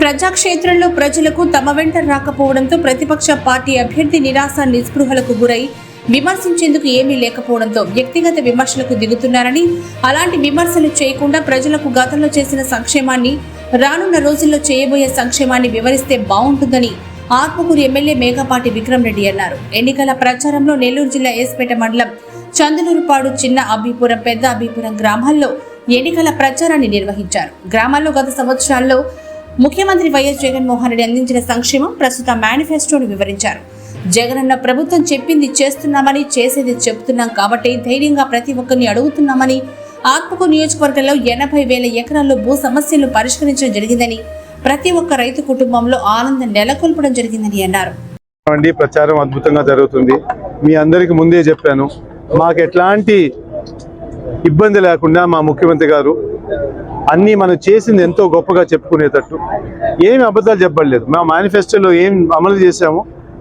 ప్రజాక్షేత్రంలో ప్రజలకు తమ వెంట రాకపోవడంతో ప్రతిపక్ష పార్టీ అభ్యర్థి నిరాశ నిస్పృహలకు గురై విమర్శించేందుకు ఏమీ లేకపోవడంతో వ్యక్తిగత విమర్శలకు దిగుతున్నారని, అలాంటి విమర్శలు చేయకుండా ప్రజలకు గతంలో చేసిన సంక్షేమాన్ని, రానున్న రోజుల్లో చేయబోయే సంక్షేమాన్ని వివరిస్తే బాగుంటుందని ఆత్మకూరు ఎమ్మెల్యే మేఘపాటి విక్రమ్ రెడ్డి అన్నారు. ఎన్నికల ప్రచారంలో నెల్లూరు జిల్లా ఏస్పేట మండలం చందులూరుపాడు, చిన్న అబ్బీపురం, పెద్ద అబ్బీపురం గ్రామాల్లో ఎన్నికల ప్రచారాన్ని నిర్వహించారు. గ్రామాల్లో గత సంవత్సరాల్లో ముఖ్యమంత్రి వైఎస్ జగన్మోహన్ రెడ్డి అందించిన సంక్షేమం, ప్రస్తుత మేనిఫెస్టోను వివరించారు. జగనన్న ప్రభుత్వం చెప్పింది చేస్తున్నామని, చేసేది చెబుతున్నాం కాబట్టి ధైర్యంగా ప్రతి ఒక్కరిని అడుగుతున్నామని, ఆత్మకూరు నియోజకవర్గంలో 80,000 ఎకరాల్లో భూ సమస్యలను పరిష్కరించడం జరిగిందని, ప్రతి ఒక్క రైతు కుటుంబంలో ఆనందం నెలకొల్పడం జరిగిందని అన్నారు. ప్రచారం అద్భుతంగా జరుగుతుంది. మీ అందరికి ముందే చెప్పాను, మాకు ఎట్లాంటి ఇబ్బంది లేకుండా మా ముఖ్యమంత్రి గారు అన్నీ మనం చేసింది ఎంతో గొప్పగా చెప్పుకునేటట్టు, ఏమి అబద్ధాలు చెప్పలేదు. మా మేనిఫెస్టోలో ఏం అమలు చేశామో,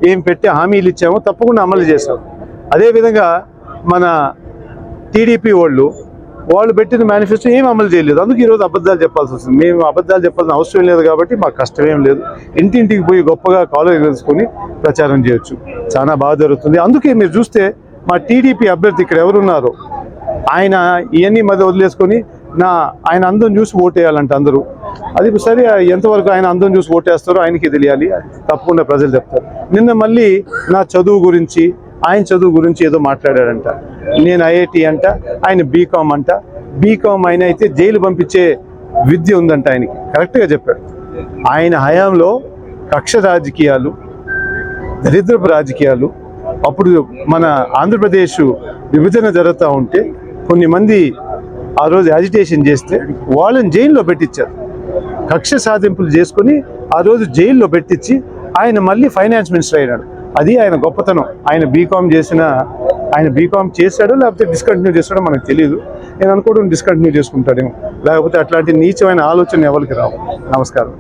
ఏం పెట్టి హామీలు ఇచ్చామో తప్పకుండా అమలు చేశాం. అదేవిధంగా మన టీడీపీ వాళ్ళు పెట్టిన మేనిఫెస్టో ఏం అమలు చేయలేదు. అందుకు ఈరోజు అబద్ధాలు చెప్పాల్సి వస్తుంది. మేము అబద్ధాలు చెప్పాల్సిన అవసరం లేదు కాబట్టి మాకు కష్టమేం లేదు. ఇంటింటికి పోయి గొప్పగా కాలేజీ తెలుసుకొని ప్రచారం చేయొచ్చు. చాలా బాగా జరుగుతుంది. అందుకే మీరు చూస్తే మా టీడీపీ అభ్యర్థి ఇక్కడ ఎవరున్నారో ఆయన ఇవన్నీ మధ్య వదిలేసుకొని ఆయన అందం చూసి ఓటేయాలంట అందరూ. అది సరే, ఎంతవరకు ఆయన అందం చూసి ఓటేస్తారో ఆయనకి తెలియాలి. తప్పకుండా ప్రజలు చెప్తారు. నిన్న మళ్ళీ నా చదువు గురించి, ఆయన చదువు గురించి ఏదో మాట్లాడాడంట. నేను ఐఐటి అంట, ఆయన బీకామ్ అంట. బీకామ్ ఆయన అయితే జైలు పంపించే విద్య ఉందంట ఆయనకి. కరెక్ట్గా చెప్పాడు. ఆయన హయాంలో కక్ష రాజకీయాలు, దరిద్రపు రాజకీయాలు, అప్పుడు మన ఆంధ్రప్రదేశ్ విభజన జరుగుతూ ఉంటే కొన్ని మంది ఆ రోజు యాజిటేషన్ చేస్తే వాళ్ళని జైల్లో పెట్టించారు. కక్ష సాధింపులు చేసుకుని ఆ రోజు జైల్లో పెట్టించి ఆయన మళ్ళీ ఫైనాన్స్ మినిస్టర్ అయినాడు. అది ఆయన గొప్పతనం. ఆయన బీకామ్ చేశాడో లేకపోతే డిస్కంటిన్యూ చేశాడో మనకు తెలియదు. నేను అనుకోవడం డిస్కంటిన్యూ చేసుకుంటాడేమో, లేకపోతే అట్లాంటి నీచమైన ఆలోచన ఎవరికి రావు. నమస్కారం.